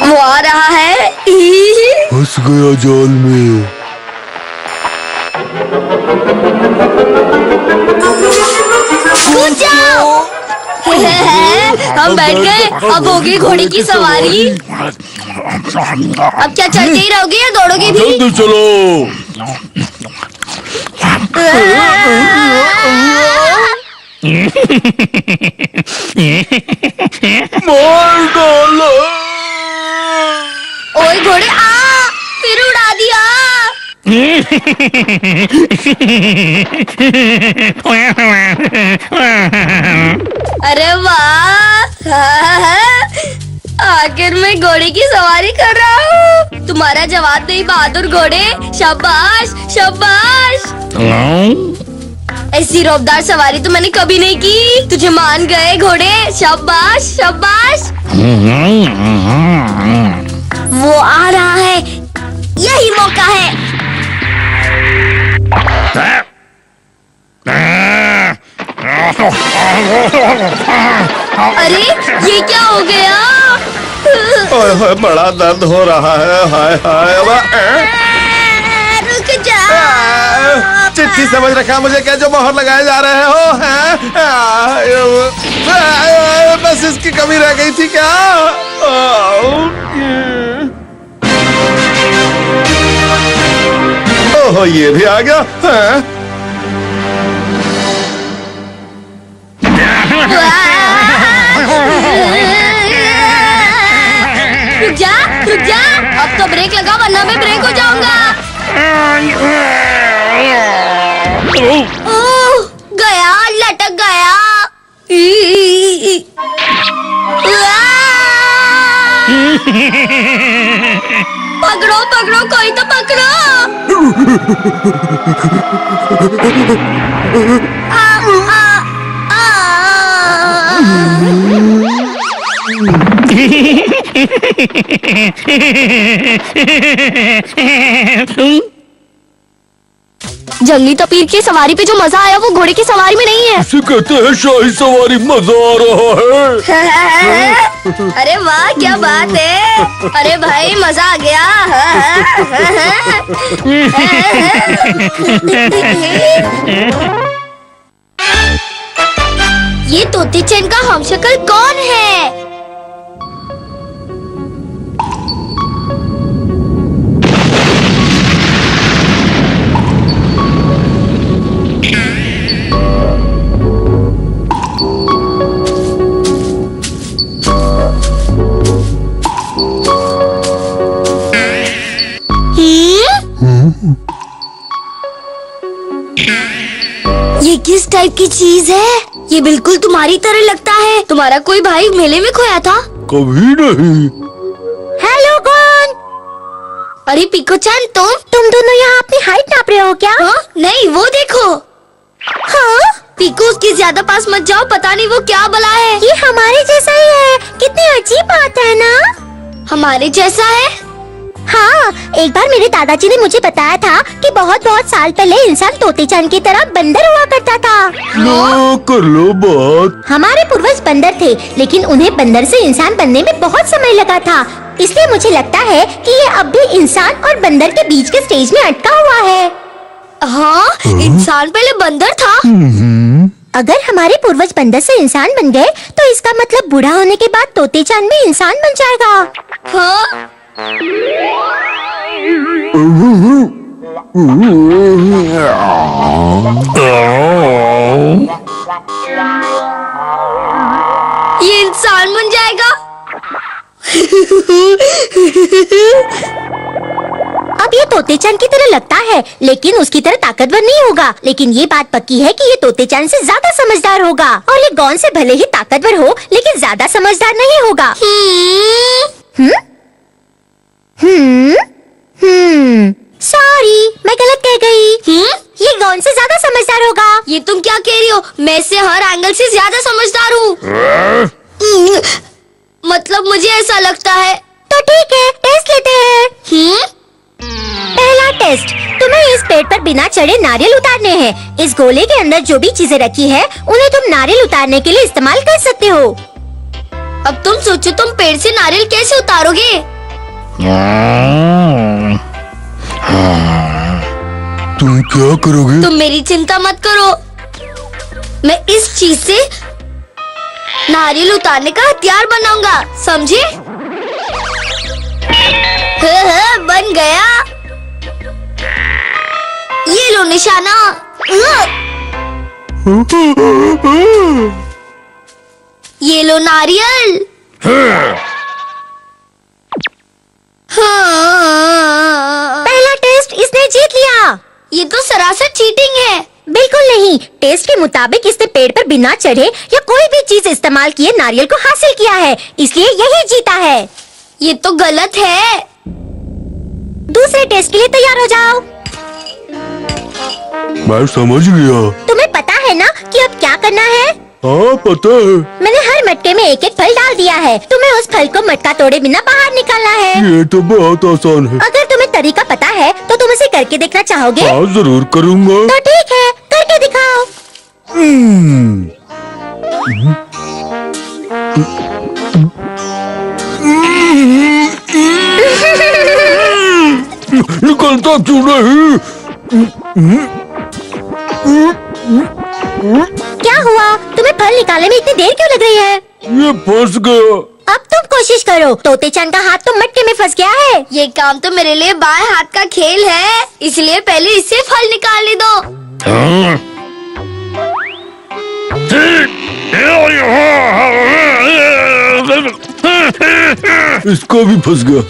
वो आ रहा है। फंस गया जाल में। कूद जाओ। हम बैठ गए, अब होगी घोड़े की सवारी। अब क्या चलते ही रहोगे या दौड़ोगे भी? जल्दी चलो। मार डालो। ओए घोड़े आ, फिर उड़ा दिया। अरे वाह, आखिर मैं घोड़े की सवारी कर रहा हूँ। तुम्हारा जवाब नहीं बहादुर घोड़े, शाबाश शाबाश। ऐसी रौबदार सवारी तो मैंने कभी नहीं की। तुझे मान गए घोड़े, शाबाश शाबाश। वो आ रहा है, यही मौका है। अरे ये क्या हो गया? ओए बड़ा दर्द हो रहा है। हाय हाय। रुक जा। चिट्ठी समझ रखा मुझे क्या जो मोहर लगाए जा रहे हो हैं? बस इसकी कमी रह गई थी क्या? ओहो ये भी आ गया है? रुक जा, अब तो ब्रेक लगा वरना मैं ब्रेक हो जाऊंगा। ओह, गया, लटक गया। पकड़ो पकड़ो, कोई तो पकड़ो। जंगली तपीर की सवारी पे जो मजा आया वो घोड़े की सवारी में नहीं है। इसे कहते हैं शाही सवारी। मजा आ रहा है। अरे वाह क्या बात है। अरे भाई मजा आ गया। ये तोते चैन का हमशक्ल कौन है? ये किस टाइप की चीज है? ये बिल्कुल तुम्हारी तरह लगता है। तुम्हारा कोई भाई मेले में खोया था? कभी नहीं। हेलो कौन? अरे पिको-chan, तुम दोनों यहाँ अपनी हाइट नाप रहे हो क्या? हाँ? नहीं वो देखो। हाँ? पिको उसके ज्यादा पास मत जाओ, पता नहीं वो क्या बला है। ये हमारे जैसा ही है। कितनी अजीब बात है ना? हमारे जैसा है? हाँ, एक बार मेरे दादाजी ने मुझे बताया था कि बहुत साल पहले इंसान तोते-chan की तरह बंदर हुआ करता था। लो कर लो बात। हमारे पूर्वज बंदर थे, लेकिन उन्हें बंदर से इंसान बनने में बहुत समय लगा था। इसलिए मुझे लगता है कि ये अब भी इंसान और बंदर के बीच के स्टेज में अटका हुआ है। हाँ, इंसान पहले बंदर था। अगर हमारे पूर्वज बंदर से इंसान बन गए, तो इसका मतलब बूढ़ा होने के बाद तोते-chan भी इंसान बन जाएगा। हाँ? ये इंसान बन जाएगा। अब ये तोते-chan की तरह लगता है, लेकिन उसकी तरह ताकतवर नहीं होगा। लेकिन ये बात पक्की है कि ये तोते-chan से ज्यादा समझदार होगा। और ये गौन से भले ही ताकतवर हो, लेकिन ज्यादा समझदार नहीं होगा। सॉरी, मैं गलत कह गई। ये गौन से ज्यादा समझदार होगा। ये तुम क्या कह रही हो? मैं इससे हर एंगल से ज्यादा समझदार हूँ। मतलब मुझे ऐसा लगता है। तो ठीक है, टेस्ट लेते हैं। पहला टेस्ट, तुम्हें इस पेड़ पर बिना चढ़े नारियल उतारने हैं। इस गोले के अंदर जो भी चीजें रखी है उन्हें तुम नारियल उतारने के लिए इस्तेमाल कर सकते हो। अब तुम सोचो, तुम पेड़ से नारियल कैसे उतारोगे? तुम क्या करोगे? तुम मेरी चिंता मत करो, मैं इस चीज से नारियल उतारने का हथियार बनाऊंगा, समझे? बन गया। ये लो निशाना। ये लो नारियल। पहला टेस्ट इसने जीत लिया। ये तो सरासर चीटिंग है। बिल्कुल नहीं, टेस्ट के मुताबिक इसने पेड़ पर बिना चढ़े या कोई भी चीज इस्तेमाल किए नारियल को हासिल किया है, इसलिए यही जीता है। ये तो गलत है। दूसरे टेस्ट के लिए तैयार हो जाओ। मैं समझ गया। तुम्हें पता है ना कि अब क्या करना है? हाँ पता है। मैंने हर मटके में एक एक फल डाल दिया है। तुम्हें उस फल को मटका तोड़े बिना बाहर निकालना है। ये तो बहुत आसान है। अगर तुम्हें तरीका पता है तो तुम इसे करके देखना चाहोगे? हाँ जरूर करूँगा। तो ठीक है, करके दिखाओ। निकलता क्यों नहीं? क्या हुआ? तुम्हें फल निकालने में इतनी देर क्यों लग रही है? ये फंस गया। अब तुम कोशिश करो। तोते चंद का हाथ तो मटके में फंस गया है। ये काम तो मेरे लिए बाएं हाथ का खेल है, इसलिए पहले इससे फल निकालने दो। इसको भी फंस गया।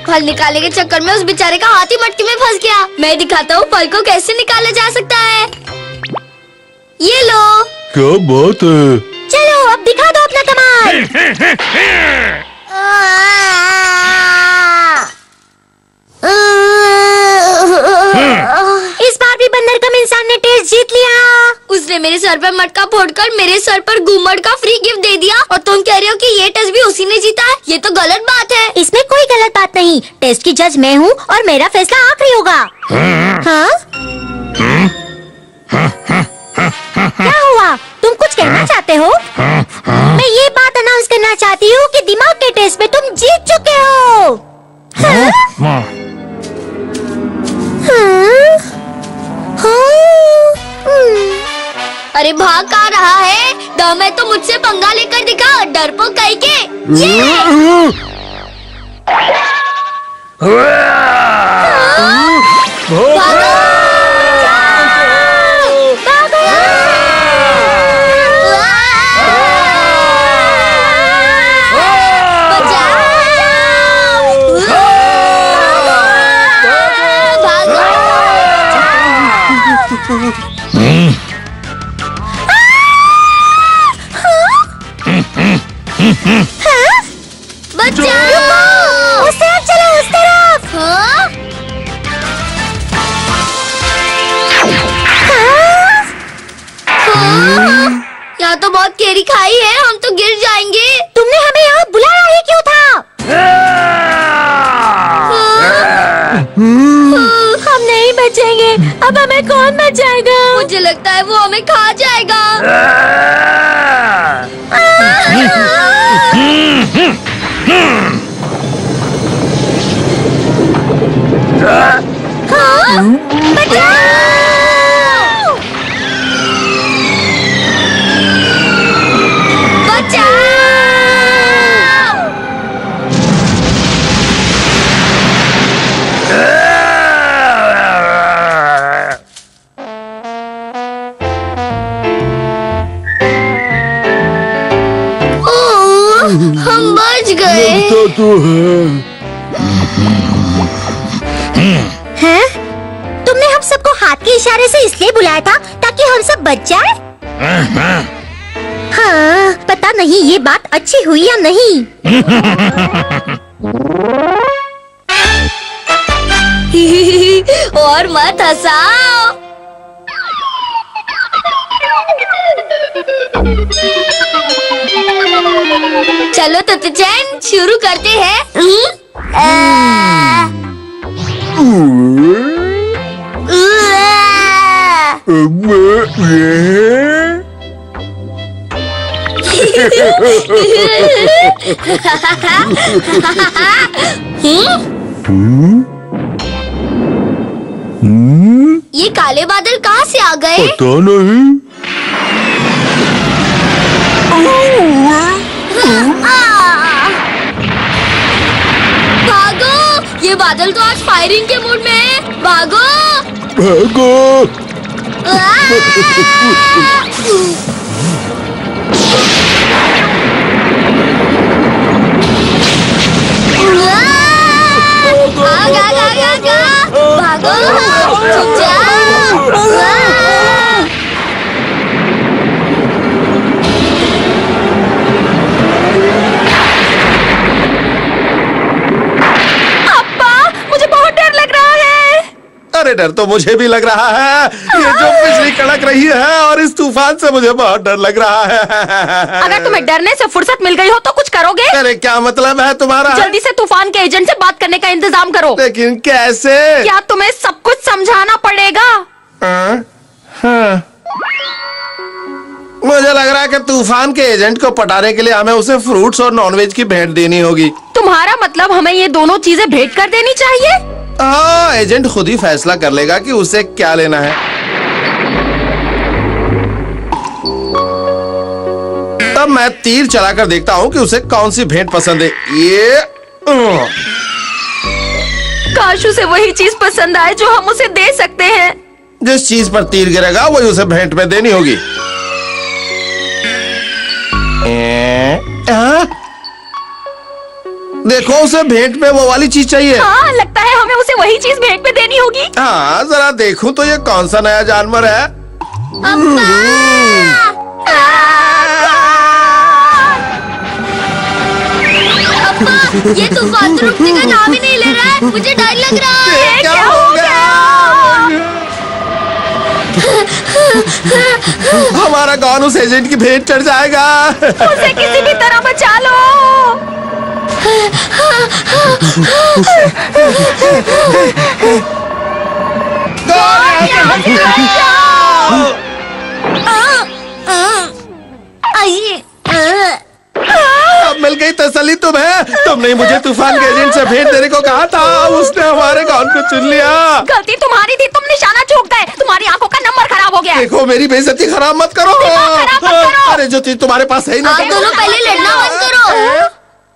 फल निकालने के चक्कर में उस बेचारे का हाथ ही मटके में फंस गया। मैं दिखाता हूँ फल को कैसे निकाला जा सकता है। ये लो। क्या बात है? चलो अब दिखा दो अपना कमाल। इस बार भी बंदर कम इंसान ने टेस्ट जीत लिया। उसने मेरे सर पर मटका फोड़कर मेरे सर पर घूमड़ का फ्री गिफ्ट दे दिया और तुम कह रहे हो कि ये टेस्ट भी उसी ने जीता है? ये तो गलत बात है। इसमें कोई गलत बात नहीं। टेस्ट की जज मैं हूँ और मेरा फैसला आखिरी होगा। हाँ? क्या हुआ? तुम कुछ कहना चाहते हो? मैं ये बात अनाउंस करना चाहती हूँ कि दिमाग के टेस्ट में तुम जीत चुके हो। हाँ? अरे भाग कहाँ रहा है? दम है तो मुझसे पंगा लेकर दिखा, डरपोक कहीं के। बचाओ! उस तरफ चलो, उस तरफ। हाँ? यहाँ तो बहुत केरी खाई है, हम तो गिर जाएंगे। तुमने हमें यहाँ बुलाया ही क्यों था? हम नहीं बचेंगे। अब हमें कौन बचाएगा? मुझे लगता है वो हमें खा जाएगा। बचाओ! हम बच गए। लगता तो है? तुमने हम सबको हाथ के इशारे से इसलिए बुलाया था ताकि हम सब बच जाए? हाँ, पता नहीं ये बात अच्छी हुई या नहीं। और मत हंसाओ। चलो तो चैन शुरू करते हैं। ये काले बादल कहाँ से आ गए? पता नहीं। भागो! ये बादल तो आज फायरिंग के मूड में है। भागो! भागो! भागो! छुप जाओ! अरे डर तो मुझे भी लग रहा है। ये जो बिजली कड़क रही है और इस तूफान से मुझे बहुत डर लग रहा है। अगर तुम्हें डरने से फुर्सत मिल गई हो तो कुछ करोगे? अरे क्या मतलब है तुम्हारा? जल्दी से तूफान के एजेंट से बात करने का इंतजाम करो। लेकिन कैसे? क्या तुम्हें सब कुछ समझाना पड़ेगा? हाँ। मुझे लग रहा है कि तूफान के एजेंट को पटाने के लिए हमें उसे फ्रूट्स और नॉनवेज की भेंट देनी होगी। तुम्हारा मतलब हमें ये दोनों चीजें भेंट कर देनी चाहिए? हाँ, एजेंट खुद ही फैसला कर लेगा कि उसे क्या लेना है। तब मैं तीर चलाकर देखता हूँ कि उसे कौन सी भेंट पसंद है। ये काश उसे वही चीज पसंद आए जो हम उसे दे सकते हैं। जिस चीज पर तीर गिरेगा वही उसे भेंट में देनी होगी। देखो, उसे भेंट में वो वाली चीज चाहिए। हाँ, लगता है हमें उसे वही चीज भेंट में देनी होगी। हाँ, जरा देखूं तो ये कौन सा नया जानवर है। अब्बा, ये तूफान तो रुकने का नाम ही नहीं ले रहा है। मुझे डर लग रहा है। क्या हो गया? हमारा गॉन उस एजेंट की भेंट चढ़ जाएगा। उसे किसी भी तरह बचा लो। अब मिल गई तसल्ली तुम्हें। तुमने मुझे तूफान के एजेंट से भेंट देने को कहा था। उसने हमारे गॉन को चुन लिया। गलती तुम्हारी थी, तुम निशाना चूक गए। तुम्हारी आंखों का नंबर खराब हो गया। देखो, मेरी बेइज्जती खराब मत करो। खराब मत करो। अरे जो चीज तुम्हारे पास है ही ना। आप दोनों पहले लड़ना बंद करो।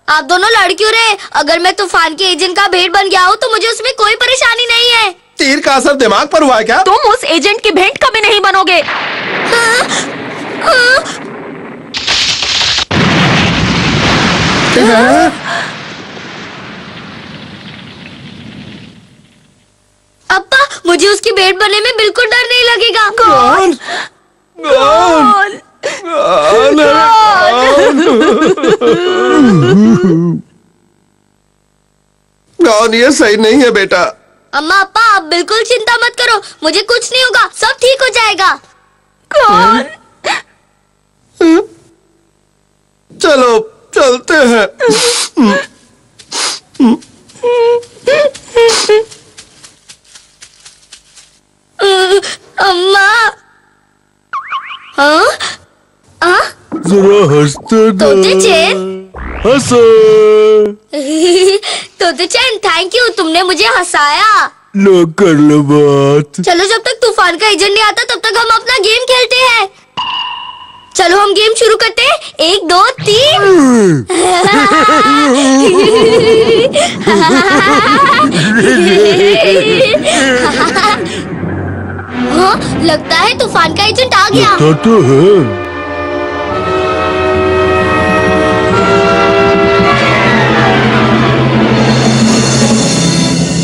आप दोनों लड़ क्यों रहे? अगर मैं तूफान के एजेंट का भेंट बन गया हूँ तो मुझे उसमें कोई परेशानी नहीं है। तीर का असर दिमाग पर हुआ है क्या? तुम उस एजेंट की भेंट कभी नहीं बनोगे। अब्बा, मुझे उसकी भेंट बनने में बिल्कुल डर नहीं लगेगा। गॉन, गॉन, गॉन, ये सही नहीं है बेटा। अम्मा अप्पा, आप बिल्कुल चिंता मत करो। मुझे कुछ नहीं होगा, सब ठीक हो जाएगा। कौन? चलो चलते हैं। अम्मा। हाँ? हाँ? जरा हंसते तोते चैन? हंसो। तोते चैन, थैंक यू, तुमने मुझे हंसाया। लो, कर लो बात। चलो, जब तक तूफान का एजेंट नहीं आता तब तक हम अपना गेम खेलते हैं। चलो हम गेम शुरू करते हैं। 1 2 3। हाँ, लगता है तूफान का एजेंट आ गया। तो है।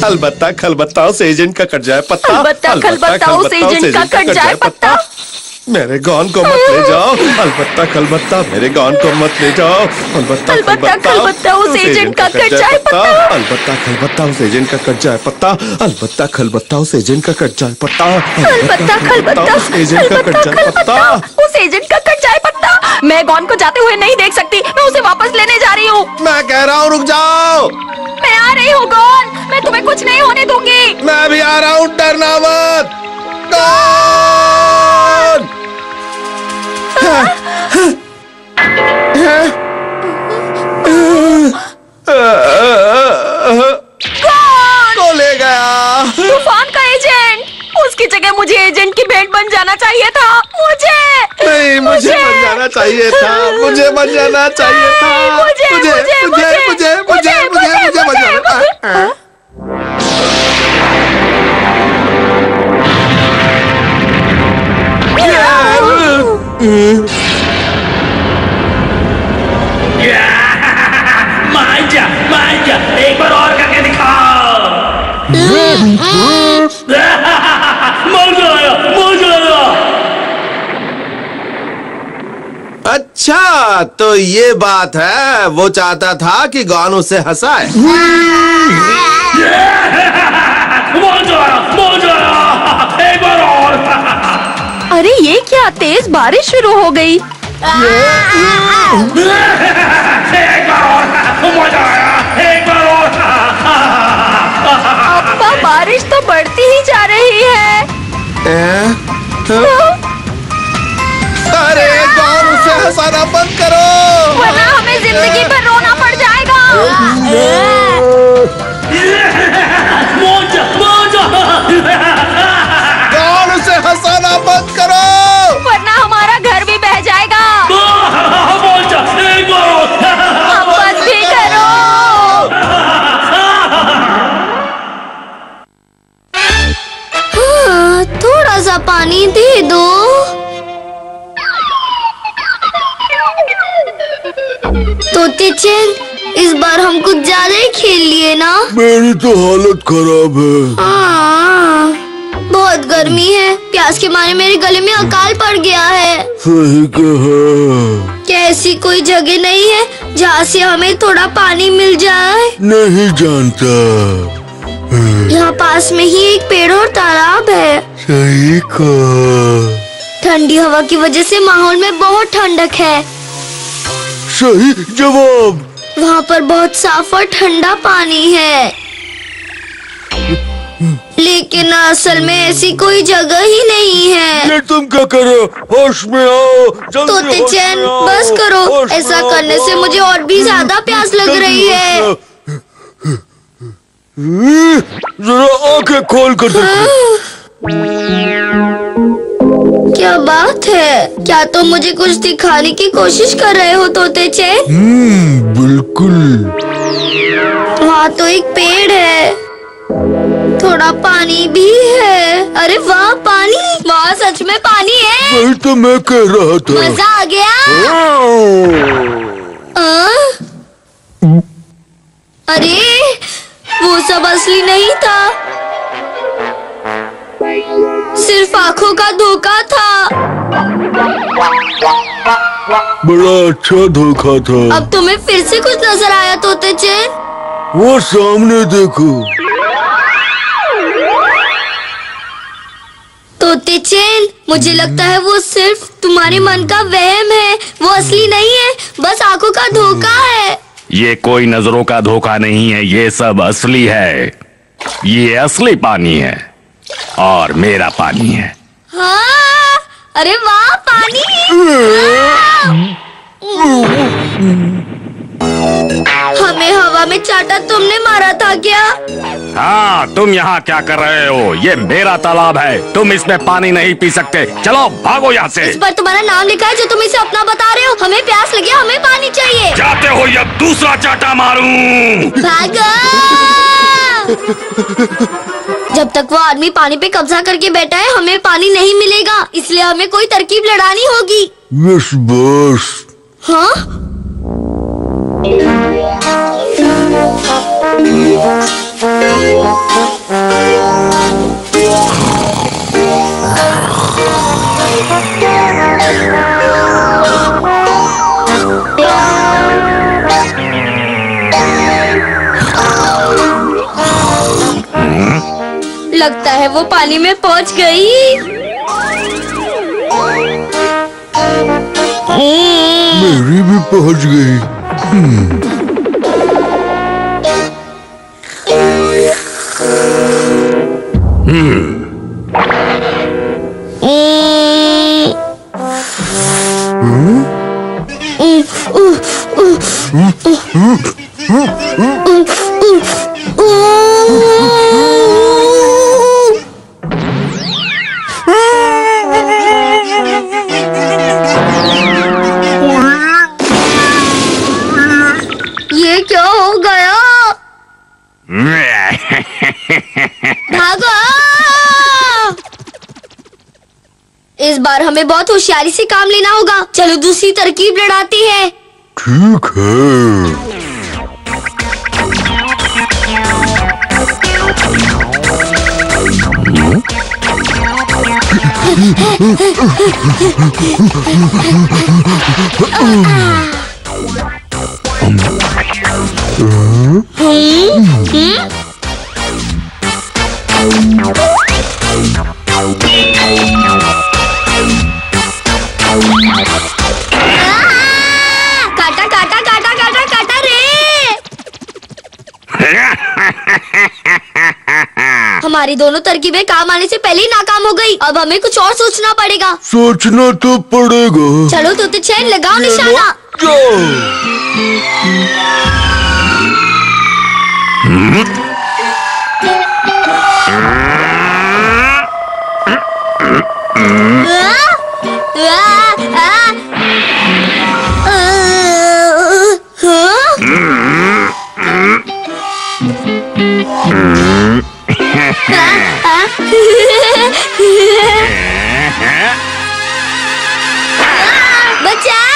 अलबत्ता खलबत्ता उस एजेंट का कट जाए पत्ता। अलबत्ता खलबत्ता उस एजेंट का कट जाए पत्ता। मेरे गॉन को मत ले जाओ। अलबत्ता खलबत्ता मेरे गॉन को मत ले जाओ। अलबत्ता खलबत्ता उस एजेंट का कट जाए पत्ता। अलबत्ता खलबत्ता उस एजेंट का कट जाए पत्ता। अलबत्ता खलबत्ता उस एजेंट का कट जाए पत्ता। अलबत्ता खलबत्ता उस एजेंट का कट जाए पत्ता। उस एजेंट का कट जाए पत्ता। मैं गॉन को जाते हुए नहीं देख सकती। मैं उसे वापस लेने जा रही हूँ। मैं कह रहा हूँ रुक जाओ। मैं आ रही हूँ गॉन। मैं तुम्हें कुछ नहीं होने दूंगी। मैं भी आ रहा हूँ, डरना मत। गॉन! तो ले गया तूफान का एजेंट। उसकी जगह मुझे एजेंट की भेंट बन जाना चाहिए था। नहीं, मुझे बन जाना चाहिए था। मुझे बन जाना चाहिए था। मुझे बन जाना। मांझा, एक बार और करके दिखाओ। मजा आया। अच्छा, तो ये बात है। वो चाहता था कि गॉन उसे हंसाए। मजा आया। एक बार और। अरे ये क्या, तेज बारिश शुरू हो गई। एक बार और। मजा आया। एक बार और। अब्बा, बारिश तो बढ़ती ही जा रही है। अरे गॉन, उसे हंसाना बंद करो, वरना हमें जिंदगी भर रोना पड़ जाएगा। मजा। गॉन, उसे हंसाना बंद करो, वरना हमारा घर भी बह जाएगा। मजा। एक बार और। अब बस भी करो। थोड़ा सा पानी दे दो। तोते चैन, इस बार हम कुछ ज्यादा ही खेल लिए ना। मेरी तो हालत खराब है। हाँ, बहुत गर्मी है। प्यास के मारे मेरे गले में अकाल पड़ गया है। सही कहा। क्या ऐसी कोई जगह नहीं है जहाँ से हमें थोड़ा पानी मिल जाए? नहीं जानता। यहाँ पास में ही एक पेड़ और तालाब है। सही कहा। ठंडी हवा की वजह से माहौल में बहुत ठंडक है। सही जवाब। वहाँ पर बहुत साफ और ठंडा पानी है। लेकिन असल में ऐसी कोई जगह ही नहीं है। ये तुम क्या कर रहे हो? होश में आओ, जल्दी तोते होश चैन, में आओ। बस करो। होश में ऐसा आओ। करने से मुझे और भी ज्यादा प्यास लग जल्दी रही होश है। में आओ। जरा आंखें खोल कर देखो। क्या बात है? क्या तुम मुझे कुछ दिखाने की कोशिश कर रहे हो तोते चैन? बिल्कुल। वहाँ तो एक पेड़ है, थोड़ा पानी भी है। अरे वाह, पानी! वहाँ सच में पानी है। वही तो मैं कह रहा था। मजा आ गया। अरे वो सब असली नहीं था, सिर्फ आंखों का धोखा था। बड़ा अच्छा धोखा था। अब तुम्हें फिर से कुछ नजर आया तोते चैन? वो सामने देखो। तोते चैन, मुझे लगता है वो सिर्फ तुम्हारे मन का वहम है। वो असली नहीं है, बस आंखों का धोखा है। ये कोई नजरों का धोखा नहीं है, ये सब असली है। ये असली पानी है और मेरा पानी है। हाँ, अरे वाह, पानी! हमें हवा में चाटा तुमने मारा था क्या? हाँ, तुम यहाँ क्या कर रहे हो? ये मेरा तालाब है, तुम इसमें पानी नहीं पी सकते। चलो भागो यहाँ से। इस पर तुम्हारा नाम लिखा है जो तुम इसे अपना बता रहे हो। हमें प्यास लगी, हमें पानी चाहिए। जाते हो या दूसरा चाटा मारूं? भागो! जब तक वो आदमी पानी पे कब्जा करके बैठा है, हमें पानी नहीं मिलेगा। इसलिए हमें कोई तरकीब लड़ानी होगी। Yes boss. हाँ? लगता है वो पानी में पहुंच गई। परी भी पहुंच गई। ये क्या हो गया? भागो! इस बार हमें बहुत होशियारी से काम लेना होगा। चलो दूसरी तरकीब लड़ाती है। ठीक है। काटा काटा काटा काटा काटा रे! हमारी दोनों तरकीबें काम आने से पहले ही नाकाम हो गई। अब हमें कुछ और सोचना पड़ेगा। सोचना तो पड़ेगा। चलो तो चैन लगाओ निशाना। बचाओ!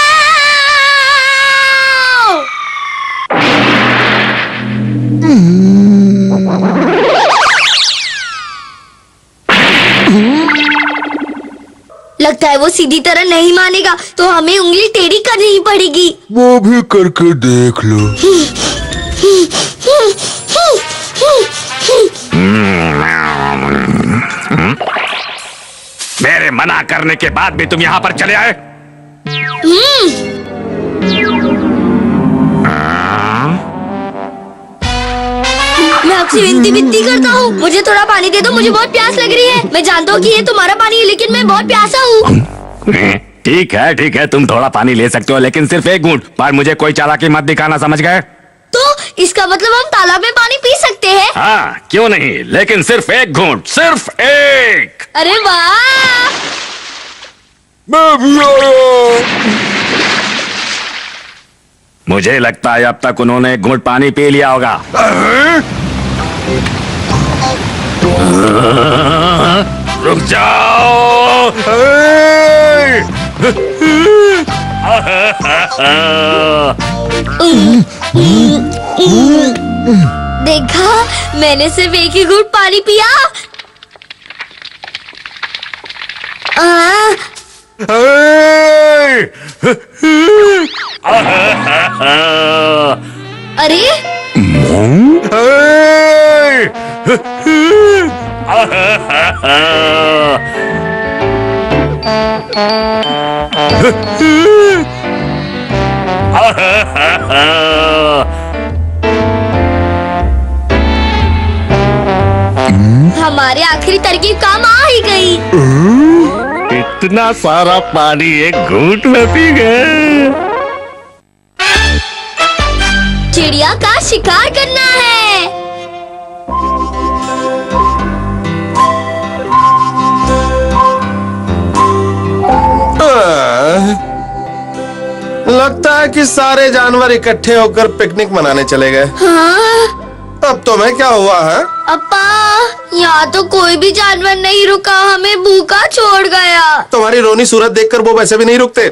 लगता है वो सीधी तरह नहीं मानेगा, तो हमें उंगली टेढ़ी करनी पड़ेगी। वो भी करके देख लो। मेरे मना करने के बाद भी तुम यहाँ पर चले आए? मैं आपसे विनती करता हूँ, मुझे थोड़ा पानी दे दो। मुझे बहुत प्यास लग रही है। मैं जानता हूँ कि ये तुम्हारा पानी है, लेकिन मैं बहुत प्यासा हूँ। ठीक है, तुम थोड़ा पानी ले सकते हो, लेकिन सिर्फ एक घूंट। पर मुझे कोई चालाकी मत दिखाना, समझ गए? तो इसका मतलब हम तालाब में पानी पी सकते हैं? हाँ, क्यों नहीं, लेकिन सिर्फ एक घूंट, सिर्फ एक। अरे वाह! मैं भी आया। मुझे लगता है अब तक उन्होंने एक घूंट पानी पी लिया होगा। रुक जाओ! देखा, मैंने सिर्फ एक ही घूंट पानी पिया। अरे हमारे आखिरी तरकीब काम आ ही गई। इतना सारा पानी एक घूंट में पी गए। चिड़िया का शिकार करना है। लगता है कि सारे जानवर इकट्ठे होकर पिकनिक मनाने चले गए। हाँ? अब तुम्हें क्या हुआ है? अप्पा, यहाँ तो कोई भी जानवर नहीं रुका, हमें भूखा छोड़ गया। तुम्हारी रोनी सूरत देखकर वो वैसे भी नहीं रुकते।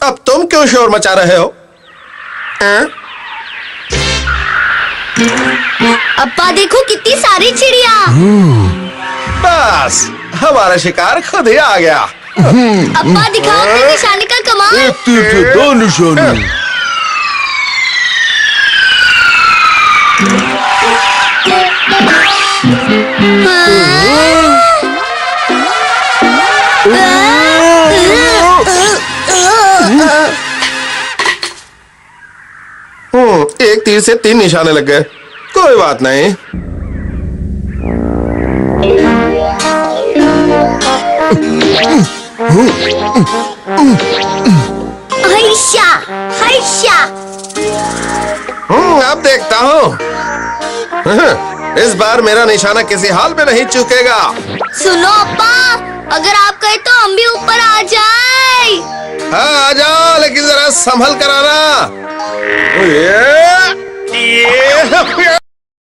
अब तुम क्यों शोर मचा रहे हो? अप्पा देखो कितनी सारी चिड़िया। बस हमारा शिकार खुद ही आ गया। अप्पा दिखाओ अपने निशाने का कमाल। एक तीर से दो निशाने। एक तीर से 3 निशाने लग गए। कोई बात नहीं। हैशा, हैशा। अब देखता हूँ। इस बार मेरा निशाना किसी हाल में नहीं चूकेगा। सुनो अप्पा, अगर आप कहे तो हम भी ऊपर आ जाए। हाँ आ जाओ, लेकिन जरा संभल कर आना। ये